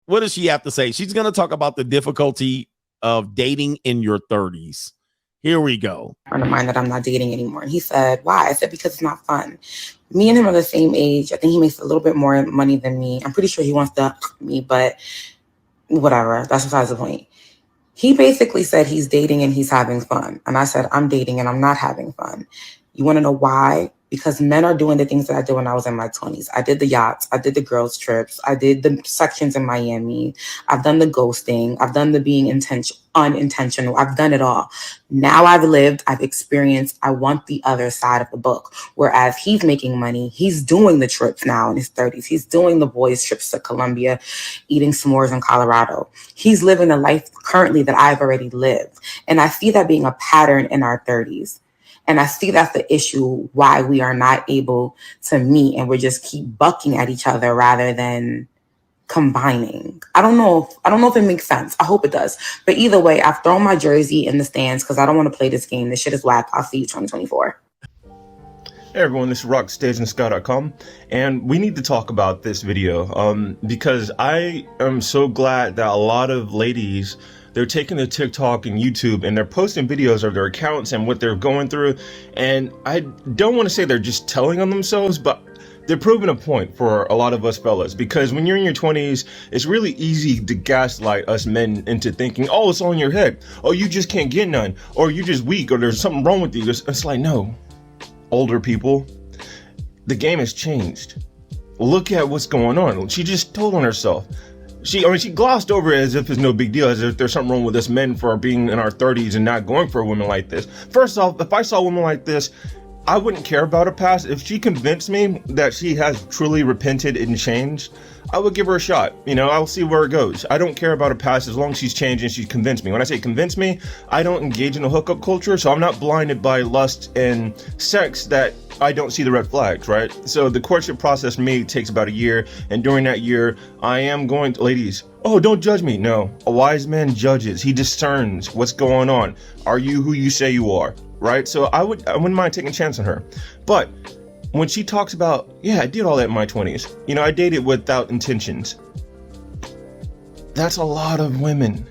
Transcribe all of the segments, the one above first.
What does she have to say? She's going to talk about the difficulty of dating in your 30s. Here we go. Friend of mine that I'm not dating anymore. And he said, why? I said, because it's not fun. Me and him are the same age. I think he makes a little bit more money than me. I'm pretty sure he wants to me, but whatever. That's besides the point. He basically said he's dating and he's having fun. And I said, I'm dating and I'm not having fun. You want to know why? Because men are doing the things that I did when I was in my 20s. I did the yachts. I did the girls' trips. I did the sections in Miami. I've done the ghosting. I've done the being unintentional. I've done it all. Now I've lived. I've experienced. I want the other side of the book. Whereas he's making money. He's doing the trips now in his 30s. He's doing the boys' trips to Colombia, eating s'mores in Colorado. He's living a life currently that I've already lived. And I see that being a pattern in our 30s. And I see that's the issue why we are not able to meet and we just keep bucking at each other rather than combining. I don't know if it makes sense. I hope it does. But either way, I've thrown my jersey in the stands because I don't want to play this game. This shit is whack. I'll see you 2024. Hey everyone, this is rockstageandsky.com, and we need to talk about this video because I am so glad that a lot of ladies, they're taking to TikTok and YouTube and they're posting videos of their accounts and what they're going through. And I don't want to say they're just telling on themselves, but they're proving a point for a lot of us fellas, because when you're in your 20s, it's really easy to gaslight us men into thinking, oh, it's all in your head. Oh, you just can't get none, or you're just weak, or there's something wrong with you. It's like, no, older people, the game has changed. Look at what's going on. She just told on herself. She glossed over it as if it's no big deal, as if there's something wrong with us men for being in our 30s and not going for women like this. First off, if I saw a woman like this, I wouldn't care about her past. If she convinced me that she has truly repented and changed, I would give her a shot. You know, I'll see where it goes. I don't care about her past as long as she's changed and she's convinced me. When I say convince me, I don't engage in a hookup culture, so I'm not blinded by lust and sex that I don't see the red flags, right? So the courtship process for me takes about a year, and during that year, I am going to, ladies, oh, don't judge me. No, a wise man judges. He discerns what's going on. Are you who you say you are, right? So I wouldn't mind taking a chance on her. But when she talks about, yeah, I did all that in my 20s. You know, I dated without intentions. That's a lot of women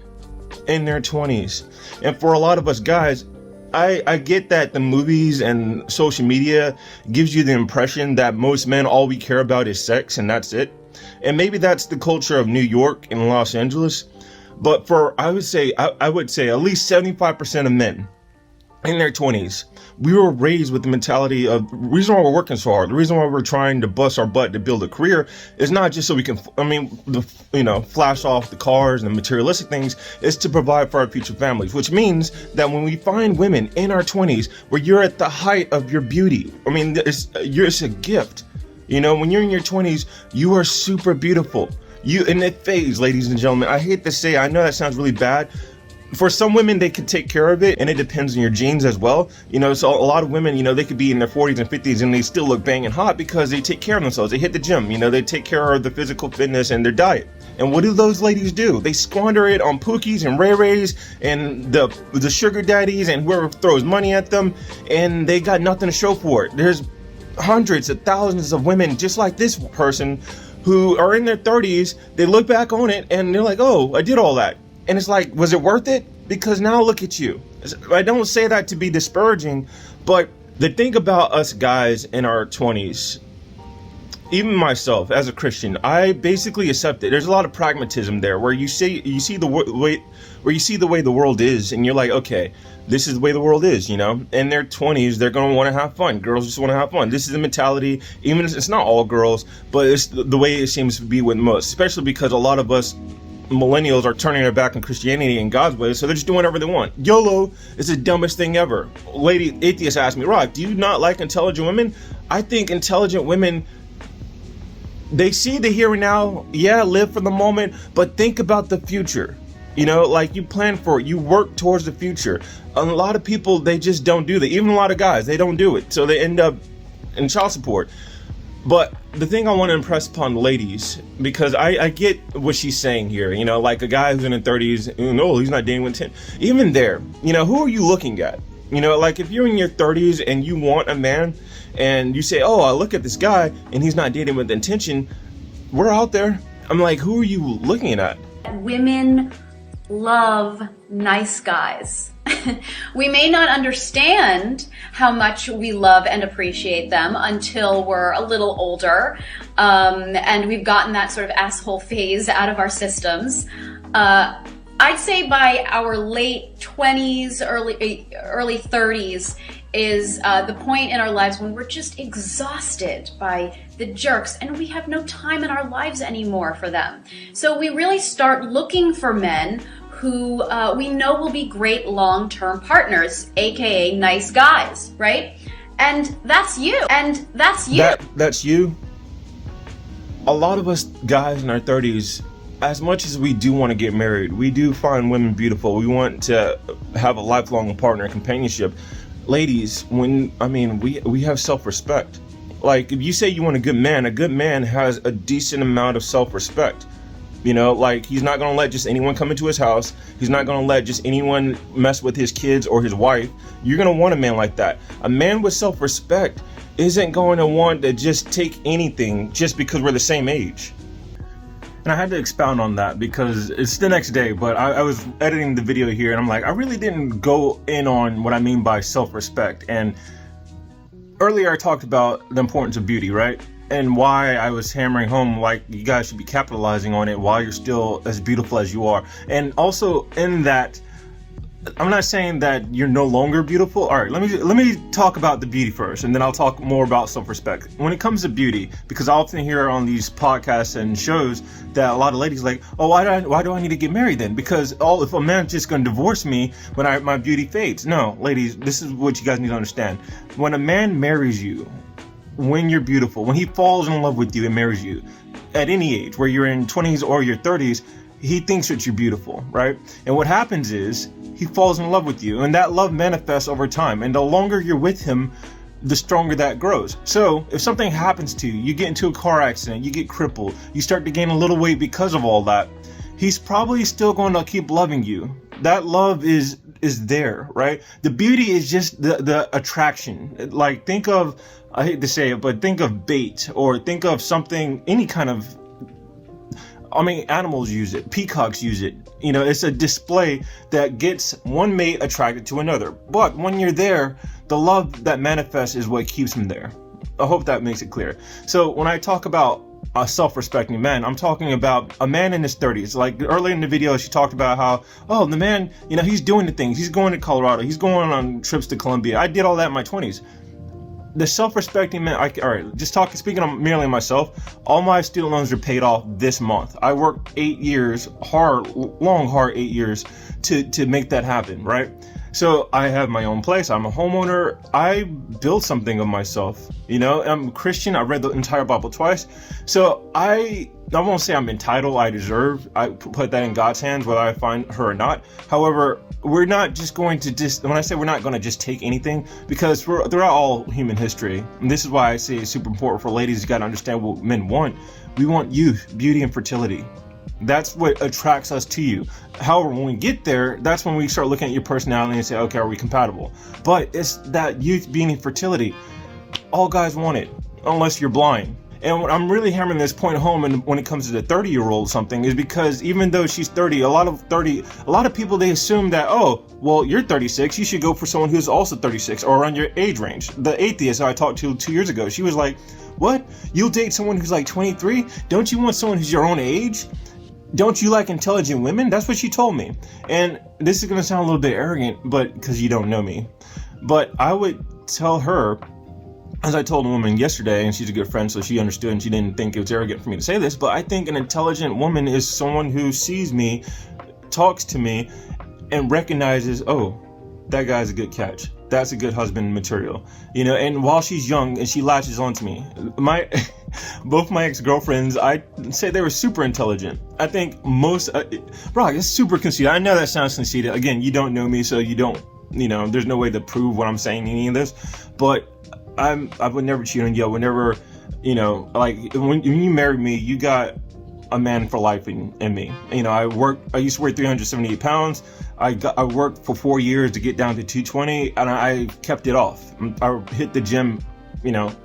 in their 20s. And for a lot of us guys, I get that the movies and social media gives you the impression that most men, all we care about is sex and that's it. And maybe that's the culture of New York and Los Angeles. But I would say at least 75% of men in their 20s, we were raised with the mentality of the reason why we're working so hard, the reason why we're trying to bust our butt to build a career is not just so we can, flash off the cars and the materialistic things. It's to provide for our future families, which means that when we find women in our 20s where you're at the height of your beauty, it's a gift. You know, when you're in your 20s, you are super beautiful. And it fades, ladies and gentlemen. I hate to say, I know that sounds really bad. For some women, they could take care of it, and it depends on your genes as well. You know, so a lot of women, you know, they could be in their 40s and 50s and they still look banging hot because they take care of themselves. They hit the gym, you know, they take care of the physical fitness and their diet. And what do those ladies do? They squander it on Pookies and Ray Rays and the sugar daddies and whoever throws money at them, and they got nothing to show for it. There's hundreds of thousands of women just like this person who are in their 30s. They look back on it and they're like, oh, I did all that. And it's like, was it worth it? Because now look at you. I don't say that to be disparaging, but the thing about us guys in our 20s, even myself as a Christian, I basically accept it. There's a lot of pragmatism there where you see the way the world is, and you're like, okay, this is the way the world is, you know. In their 20s, they're gonna want to have fun. Girls just want to have fun. This is the mentality. Even if it's not all girls, but it's the way it seems to be with most, especially because a lot of us millennials are turning their back on Christianity and God's way, so they're just doing whatever they want. YOLO is the dumbest thing ever. Lady atheist asked me, Rock, do you not like intelligent women? I think intelligent women, they see the here and now, yeah, live for the moment, but think about the future. You know, like you plan for it, you work towards the future. A lot of people, they just don't do that. Even a lot of guys, they don't do it, so they end up in child support. But the thing I want to impress upon the ladies, because I get what she's saying here, you know, like a guy who's in his 30s, no, he's not dating with 10. Even there, you know, who are you looking at? You know, like if you're in your 30s and you want a man and you say, oh, I look at this guy and he's not dating with intention, we're out there. I'm like, who are you looking at? Women love nice guys. We may not understand how much we love and appreciate them until we're a little older, and we've gotten that sort of asshole phase out of our systems. I'd say by our late 20s, early 30s is the point in our lives when we're just exhausted by the jerks and we have no time in our lives anymore for them. So we really start looking for men who we know will be great long-term partners, aka nice guys, right? And that's you. That's you. A lot of us guys in our 30s, as much as we do want to get married, we do find women beautiful. We want to have a lifelong partner, companionship. Ladies, we have self-respect. Like, if you say you want a good man has a decent amount of self-respect. You know, like, he's not going to let just anyone come into his house. He's not going to let just anyone mess with his kids or his wife. You're going to want a man like that. A man with self-respect isn't going to want to just take anything just because we're the same age. And I had to expound on that because it's the next day, but I was editing the video here and I'm like, I really didn't go in on what I mean by self-respect. And earlier I talked about the importance of beauty, right? And why I was hammering home like you guys should be capitalizing on it while you're still as beautiful as you are. And also in that, I'm not saying that you're no longer beautiful. All right, let me talk about the beauty first, and then I'll talk more about self-respect. When it comes to beauty, because I often hear on these podcasts and shows that a lot of ladies like, oh, why do I need to get married then? Because if a man's just going to divorce me when my beauty fades. No, ladies, this is what you guys need to understand. When a man marries you, when you're beautiful, when he falls in love with you and marries you, at any age, where you're in 20s or your 30s, he thinks that you're beautiful, right? And what happens is he falls in love with you, and that love manifests over time. And the longer you're with him, the stronger that grows. So if something happens to you, you get into a car accident, you get crippled, you start to gain a little weight because of all that, he's probably still going to keep loving you. That love is there, right? The beauty is just the attraction. Like, think of, I hate to say it, but think of bait, or think of something, any kind of, animals use it, peacocks use it. You know, it's a display that gets one mate attracted to another. But when you're there, the love that manifests is what keeps him there. I hope that makes it clear. So when I talk about a self-respecting man, I'm talking about a man in his 30s. Like earlier in the video, she talked about how, the man, he's doing the things. He's going to Colorado. He's going on trips to Colombia. I did all that in my 20s. The self-respecting man, speaking on merely myself, all my student loans are paid off this month. I worked 8 years, hard 8 years to make that happen, right? So I have my own place. I'm a homeowner. I built something of myself. I'm a Christian. I read the entire Bible twice. So I won't say I'm entitled. I deserve. I put that in God's hands, whether I find her or not. However, we're not just going to when I say we're not going to just take anything, because throughout all human history, and this is why I say it's super important for ladies, you got to understand what men want. We want youth, beauty, and fertility. That's what attracts us to you. However, when we get there, that's when we start looking at your personality and say, okay, are we compatible? But it's that youth, beauty, and fertility. All guys want it, unless you're blind. And what I'm really hammering this point home, and when it comes to the 30-year-old something, is because even though she's 30, a lot of people, they assume that, you're 36, you should go for someone who's also 36 or around your age range. The atheist I talked to 2 years ago, she was like, what? You'll date someone who's like 23? Don't you want someone who's your own age? Don't you like intelligent women? That's what she told me. And this is going to sound a little bit arrogant, but because you don't know me. But I would tell her, as I told a woman yesterday, and she's a good friend, so she understood and she didn't think it was arrogant for me to say this, but I think an intelligent woman is someone who sees me, talks to me, and recognizes, that guy's a good catch. That's a good husband material. And while she's young and she latches onto me, both my ex-girlfriends, I say they were super intelligent. I think most, Rock, it's super conceited. I know that sounds conceited. Again, you don't know me, so you don't, there's no way to prove what I'm saying in any of this, but I would never cheat on you. I would never, when you married me, you got a man for life in me. I used to weigh 378 pounds. I worked for 4 years to get down to 220, and I kept it off. I hit the gym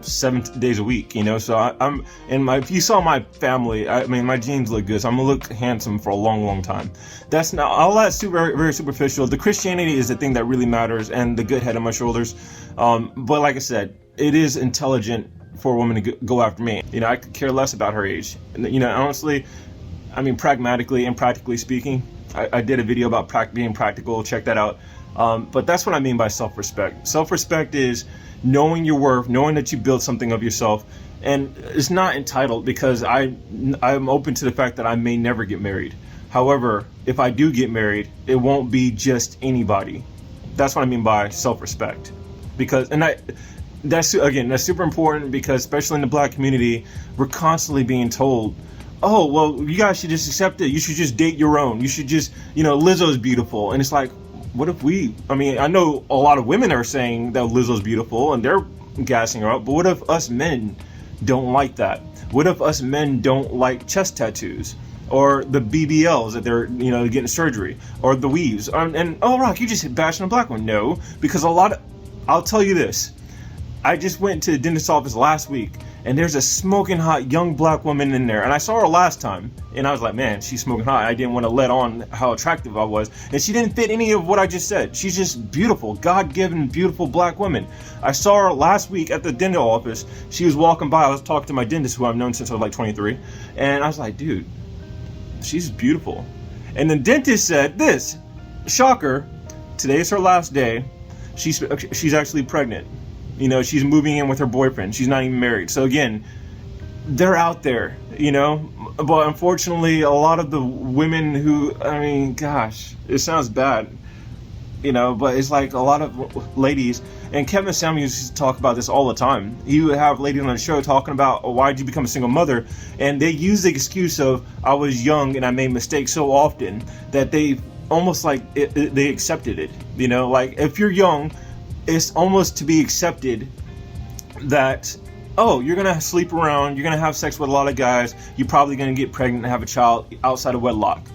7 days a week, so I'm and if you saw my family, I mean, my genes look good, so I'm gonna look handsome for a long time. That's not all, that's super, very superficial. The Christianity is the thing that really matters, and the good head on my shoulders. But like I said, it is intelligent for a woman to go after me. I could care less about her age. Honestly, I mean, pragmatically and practically speaking, I did a video about being practical. Check that out. But that's what I mean by self-respect. Self-respect is knowing your worth, knowing that you built something of yourself, and it's not entitled, because I'm open to the fact that I may never get married. However, if I do get married, it won't be just anybody. That's what I mean by self-respect. Because, that's super important, because especially in the Black community, we're constantly being told, oh, well, you guys should just accept it. You should just date your own. You should just, Lizzo's beautiful. And it's like, what if I know a lot of women are saying that Lizzo's beautiful and they're gassing her up, but what if us men don't like that? What if us men don't like chest tattoos, or the BBLs that they're, getting surgery, or the weaves? And oh, Rock, you just bashing a Black one. No, because I'll tell you this. I just went to the dentist's office last week, and there's a smoking hot young Black woman in there, and I saw her last time, and I was like, man, she's smoking hot. I didn't want to let on how attractive I was, and she didn't fit any of what I just said. She's just beautiful, God-given, beautiful Black woman. I saw her last week at the dental office. She was walking by. I was talking to my dentist, who I've known since I was like 23, and I was like, dude, she's beautiful. And the dentist said this, shocker, today is her last day. She's actually pregnant. She's moving in with her boyfriend. She's not even married. So again, they're out there, but unfortunately, a lot of the women who, gosh, it sounds bad, but it's like a lot of ladies, and Kevin Samuels used to talk about this all the time. He would have ladies on the show talking about, why'd you become a single mother? And they use the excuse of, I was young and I made mistakes so often that they almost like they accepted it. Like if you're young, it's almost to be accepted that, oh, you're going to sleep around, you're going to have sex with a lot of guys, you're probably going to get pregnant and have a child outside of wedlock.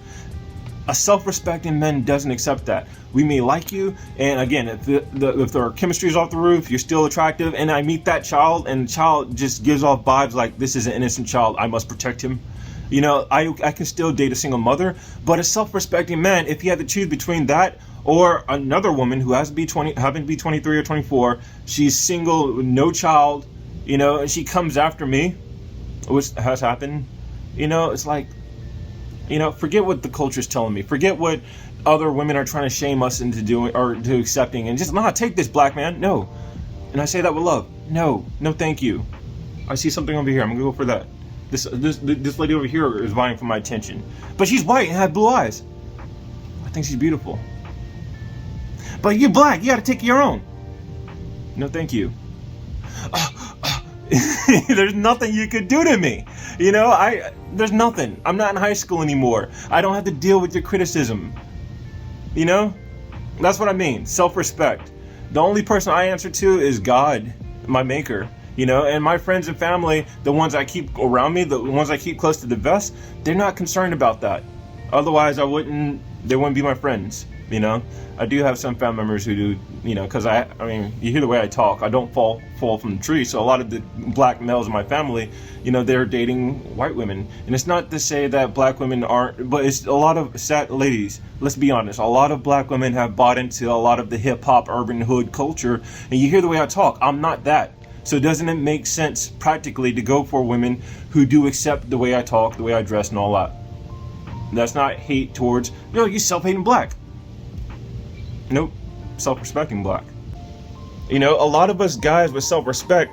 A self-respecting man doesn't accept that. We may like you, and again, if our chemistry is off the roof, you're still attractive, and I meet that child, and the child just gives off vibes like, this is an innocent child, I must protect him. I can still date a single mother, but a self-respecting man, if he had to choose between that or another woman who happens to be 23 or 24, she's single, no child, and she comes after me, which has happened, it's like, forget what the culture's telling me. Forget what other women are trying to shame us into doing or to accepting, and just, take this, Black man. No. And I say that with love. No, thank you. I see something over here. I'm gonna go for that. This lady over here is vying for my attention, but she's white and has blue eyes. I think she's beautiful. But you're Black. You got to take your own. No, thank you. There's nothing you could do to me. There's nothing. I'm not in high school anymore. I don't have to deal with your criticism. That's what I mean. Self-respect. The only person I answer to is God, my maker. And my friends and family, the ones I keep around me, the ones I keep close to the vest, they're not concerned about that. Otherwise, they wouldn't be my friends. I do have some family members who do, because you hear the way I talk, I don't fall from the tree. So a lot of the Black males in my family, they're dating white women. And it's not to say that Black women aren't, but it's a lot of sad ladies. Let's be honest. A lot of Black women have bought into a lot of the hip hop, urban hood culture. And you hear the way I talk, I'm not that. So doesn't it make sense practically to go for women who do accept the way I talk, the way I dress and all that? That's not hate towards, you self-hating Black. Nope, self-respecting Black. A lot of us guys with self-respect,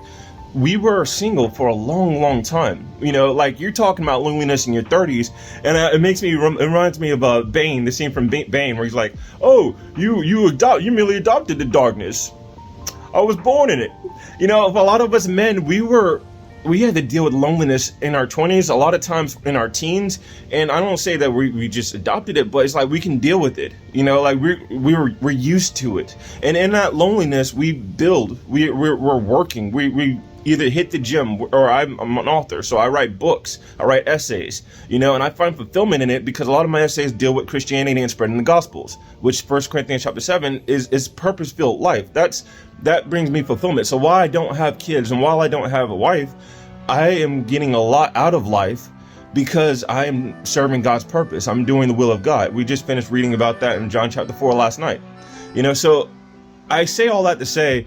we were single for a long time. Like you're talking about loneliness in your 30s, and it reminds me of Bane, the scene from Bane, where he's like, "Oh, you merely adopted the darkness. I was born in it." A lot of us men, we had to deal with loneliness in our 20s, a lot of times in our teens, and I don't say that we just adopted it, but it's like we can deal with it. Like we're used to it, and in that loneliness we build. We're working. either hit the gym, or I'm an author, so I write books, I write essays, you know, and I find fulfillment in it because a lot of my essays deal with Christianity and spreading the Gospels, which 1 Corinthians chapter 7 is purpose-filled life. That brings me fulfillment. So while I don't have kids and while I don't have a wife, I am getting a lot out of life because I am serving God's purpose. I'm doing the will of God. We just finished reading about that in John chapter 4 last night. You know, so I say all that to say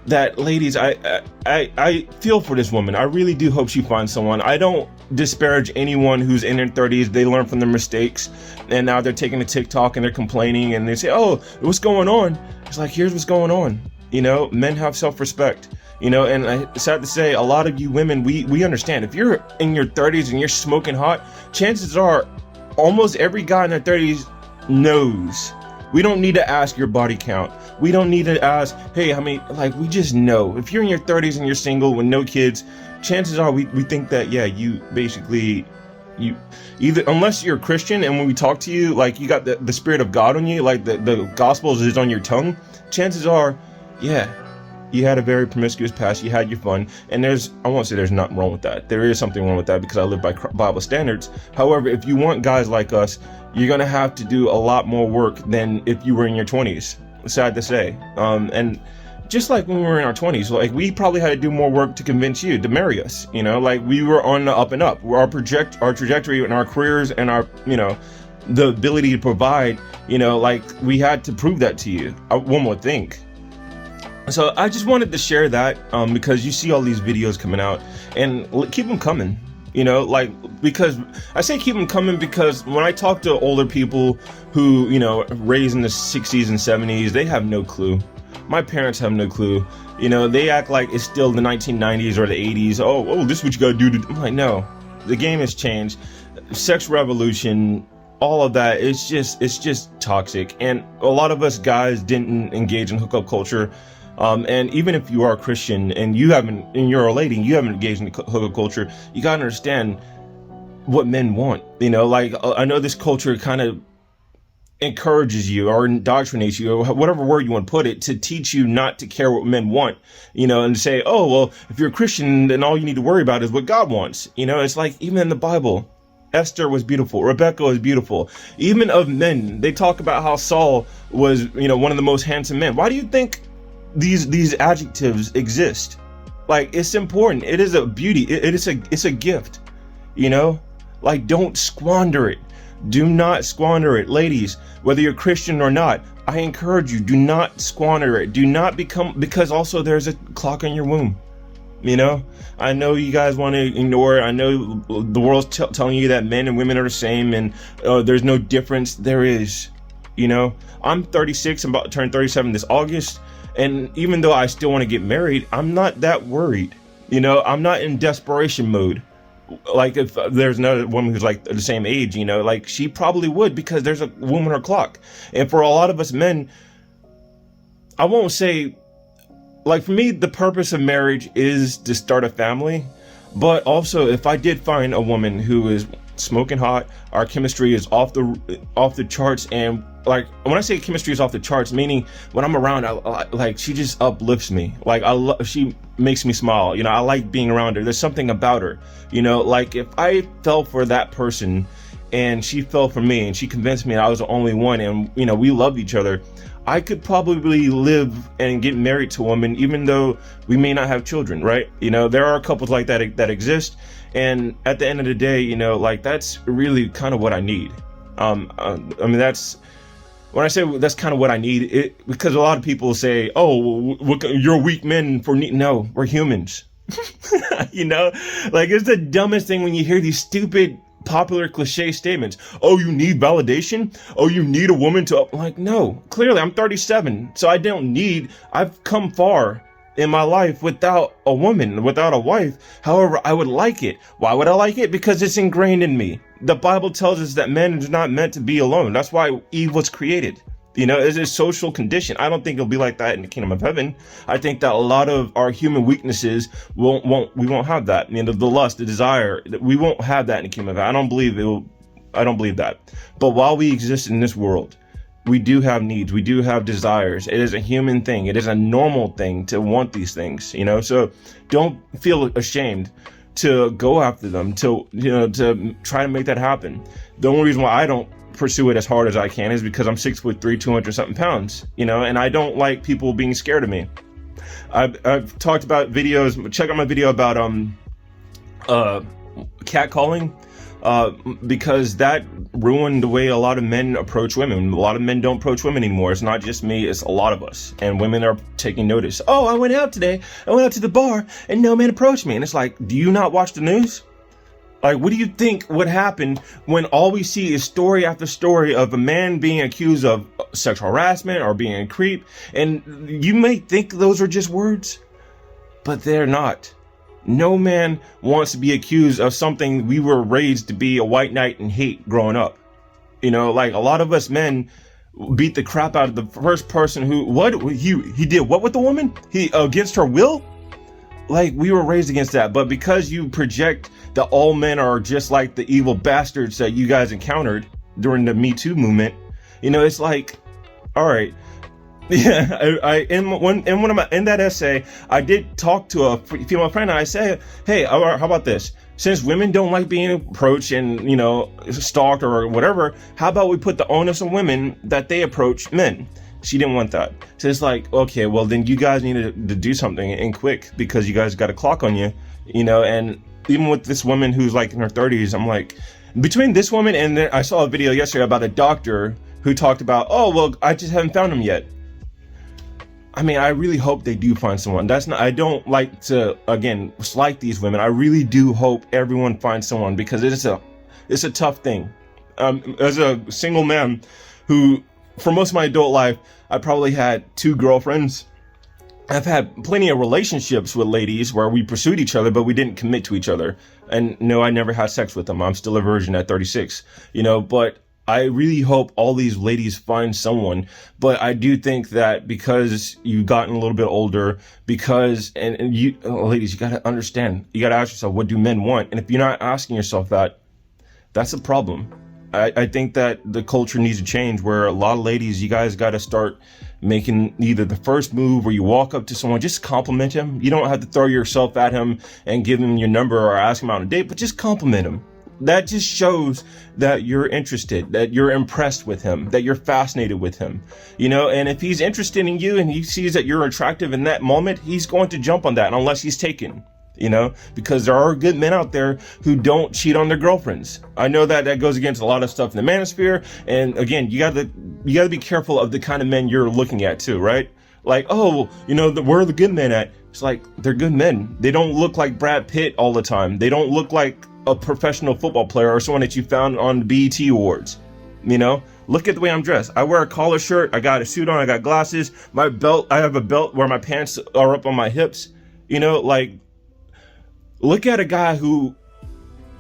that, ladies, I feel for this woman. I really do hope she finds someone. I don't disparage anyone who's in their 30s. They learn from their mistakes, and now they're taking to TikTok and they're complaining and they say, oh, what's going on? It's like, here's what's going on. You know, men have self-respect. You know, and it's sad to say, a lot of you women, we understand. If you're in your 30s and you're smoking hot, chances are almost every guy in their 30s knows. We don't need to ask your body count. We don't need to ask, hey, how many, like, we just know. If you're in your 30s and you're single with no kids, chances are we think that, yeah, you basically, you either, unless you're a Christian and when we talk to you, like, you got the Spirit of God on you, like the Gospels is on your tongue, chances are, yeah, you had a very promiscuous past, you had your fun, and I won't say there's nothing wrong with that. There is something wrong with that because I live by Bible standards. However, if you want guys like us, you're gonna have to do a lot more work than if you were in your 20s, sad to say. And just like when we were in our 20s, like, we probably had to do more work to convince you to marry us, you know, like, we were on the up and up. Our trajectory and our careers and our, you know, the ability to provide, you know, like, we had to prove that to you. One more thing. So I just wanted to share that because you see all these videos coming out, and keep them coming, you know, like, because I say keep them coming because when I talk to older people who, you know, raised in the 60s and 70s, they have no clue. My parents have no clue. You know, they act like it's still the 1990s or the 80s. Oh, this is what you gotta do. I'm like, no, the game has changed. Sex revolution, all of that, it's just toxic. And a lot of us guys didn't engage in hookup culture. And even if you are a Christian and you're a lady and you haven't engaged in hookup culture, you gotta understand what men want. You know, like, I know this culture kind of encourages you or indoctrinates you, or whatever word you want to put it, to teach you not to care what men want, you know, and say, oh, well, if you're a Christian, then all you need to worry about is what God wants. You know, it's like, even in the Bible, Esther was beautiful, Rebecca was beautiful. Even of men, they talk about how Saul was, you know, one of the most handsome men. Why do you think these adjectives exist? Like, it's important. It is a beauty. It's a gift, you know, like, don't squander it. Do not squander it. Ladies, whether you're Christian or not, I encourage you, do not squander it. Do not because also there's a clock in your womb. You know, I know you guys want to ignore it. I know the world's telling you that men and women are the same and there's no difference. There is. You know, I'm 36, I'm about to turn 37 this August. And even though I still want to get married, I'm not that worried. You know, I'm not in desperation mode. Like, if there's another woman who's like the same age, you know, like, she probably would, because there's a woman on her clock. And for a lot of us men, I won't say, like, for me, the purpose of marriage is to start a family. But also, if I did find a woman who is smoking hot, our chemistry is off the charts, and, like, when I say chemistry is off the charts, meaning when I'm around, like, she just uplifts me. Like, she makes me smile. You know, I like being around her. There's something about her. You know, like, if I fell for that person and she fell for me and she convinced me I was the only one, and, you know, we loved each other, I could probably live and get married to a woman, even though we may not have children, right? You know, there are couples like that exist. And at the end of the day, you know, like, that's really kind of what I need. I mean, that's, when I say that's kind of what I need, because a lot of people say, oh, you're weak men for no, we're humans. You know, like, it's the dumbest thing when you hear these stupid popular cliche statements. Oh, you need validation? Oh, you need a woman to, like, no, clearly I'm 37. So I've come far in my life without a woman, without a wife. However, I would like it. Why would I like it? Because it's ingrained in me. The Bible tells us that man is not meant to be alone. That's why Eve was created. You know, it's a social condition. I don't think it'll be like that in the kingdom of heaven. I think that a lot of our human weaknesses we won't have that. You know, the lust, the desire, we won't have that in the kingdom of heaven. I don't believe that. But while we exist in this world, We do have needs. We do have desires. It is a human thing. It is a normal thing to want these things, you know? So don't feel ashamed to go after them, to try to make that happen. The only reason why I don't pursue it as hard as I can is because I'm 6'3", 200 something pounds, you know, and I don't like people being scared of me. I've talked about videos. Check out my video about catcalling, because that ruined the way a lot of men approach women. A lot of men don't approach women anymore. It's not just me, it's a lot of us. And women are taking notice. Oh, I went out today. I went out to the bar and no man approached me. And it's like, do you not watch the news? Like, what do you think would happen when all we see is story after story of a man being accused of sexual harassment or being a creep? And you may think those are just words, but they're not. No man wants to be accused of something we were raised to be a white knight and hate growing up. You know, like a lot of us men beat the crap out of the first person who, he did what with the woman? He against her will? Like, we were raised against that. But because you project that all men are just like the evil bastards that you guys encountered during the Me Too movement, you know, it's like, all right. Yeah, in that essay, I did talk to a female friend, and I said, hey, how about this? Since women don't like being approached and, you know, stalked or whatever, how about we put the onus on women that they approach men? She didn't want that. So it's like, okay, well, then you guys need to do something and quick, because you guys got a clock on you, you know. And even with this woman who's like in her 30s, I'm like, between this woman and then I saw a video yesterday about a doctor who talked about, oh, well, I just haven't found him yet. I mean, I really hope they do find someone. I don't like to, again, slight these women. I really do hope everyone finds someone, because it's a tough thing. As a single man who, for most of my adult life, I probably had 2 girlfriends. I've had plenty of relationships with ladies where we pursued each other, but we didn't commit to each other. And no, I never had sex with them. I'm still a virgin at 36, you know, but I really hope all these ladies find someone. But I do think that because you've gotten a little bit older, because, and you, ladies, you got to understand, you got to ask yourself, what do men want? And if you're not asking yourself that, that's a problem. I think that the culture needs to change, where a lot of ladies, you guys got to start making either the first move where you walk up to someone, just compliment him. You don't have to throw yourself at him and give him your number or ask him out on a date, but just compliment him. That just shows that you're interested, that you're impressed with him, that you're fascinated with him, you know. And if he's interested in you and he sees that you're attractive in that moment, he's going to jump on that, unless he's taken, you know, because there are good men out there who don't cheat on their girlfriends. I know that goes against a lot of stuff in the manosphere. And again, you got to be careful of the kind of men you're looking at too, right? Like, oh, you know, where are the good men at? It's like, they're good men. They don't look like Brad Pitt all the time. They don't look like a professional football player or someone that you found on the BET Awards. You know, look at the way I'm dressed. I wear a collar shirt. I got a suit on. I got glasses. My belt, I have a belt where my pants are up on my hips. You know, like, look at a guy who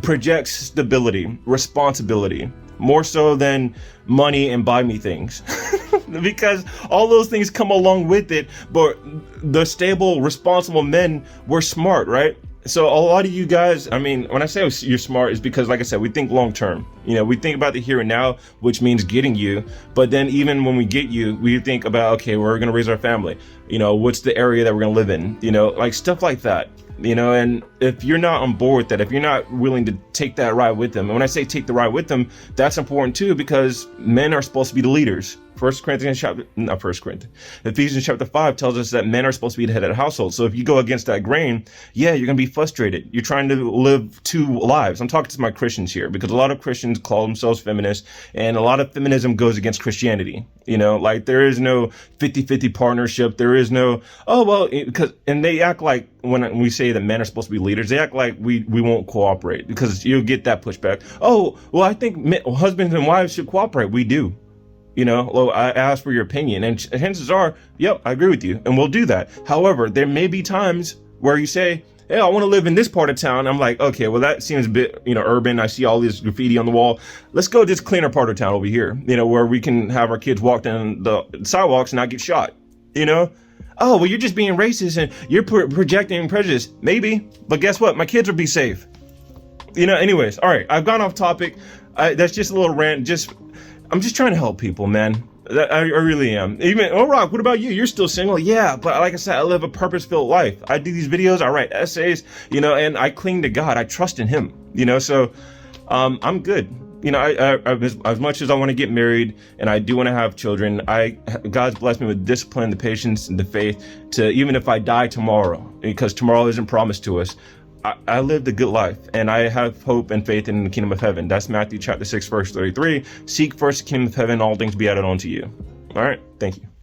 projects stability, responsibility, more so than money and buy me things. Because all those things come along with it. But the stable, responsible men were smart, right? So a lot of you guys, I mean, when I say you're smart, is because, like I said, we think long term. You know, we think about the here and now, which means getting you. But then even when we get you, we think about, okay, we're going to raise our family. You know, what's the area that we're going to live in? You know, like stuff like that. You know, and if you're not on board with that, if you're not willing to take that ride with them, and when I say take the ride with them, that's important too, because men are supposed to be the leaders. Ephesians chapter 5 tells us that men are supposed to be the head of the household. So if you go against that grain, yeah, you're going to be frustrated. You're trying to live 2 lives. I'm talking to my Christians here, because a lot of Christians call themselves feminists, and a lot of feminism goes against Christianity. You know, like there is no 50-50 partnership. There is no, oh, well, and they act like when we say that men are supposed to be leaders, they act like we won't cooperate, because you'll get that pushback. Oh, well, I think husbands and wives should cooperate. We do. You know, well, I ask for your opinion, and chances are, yep, I agree with you, and we'll do that. However, there may be times where you say, hey, I want to live in this part of town. I'm like, okay, well, that seems a bit, you know, urban. I see all this graffiti on the wall. Let's go this cleaner part of town over here, you know, where we can have our kids walk down the sidewalks and not get shot, you know? Oh, well, you're just being racist and you're projecting prejudice. Maybe, but guess what? My kids will be safe. You know, anyways, all right, I've gone off topic. That's just a little rant. I'm just trying to help people, man. I really am. Even, oh, Rock, what about you? You're still single? Yeah, but like I said, I live a purpose-filled life. I do these videos, I write essays, you know, and I cling to God. I trust in him, you know, so I'm good. You know, as much as I want to get married and I do want to have children, God's blessed me with discipline, the patience, and the faith to, even if I die tomorrow, because tomorrow isn't promised to us, I lived a good life, and I have hope and faith in the kingdom of heaven. That's Matthew chapter 6, verse 33. Seek first the kingdom of heaven, all things be added unto you. All right, thank you.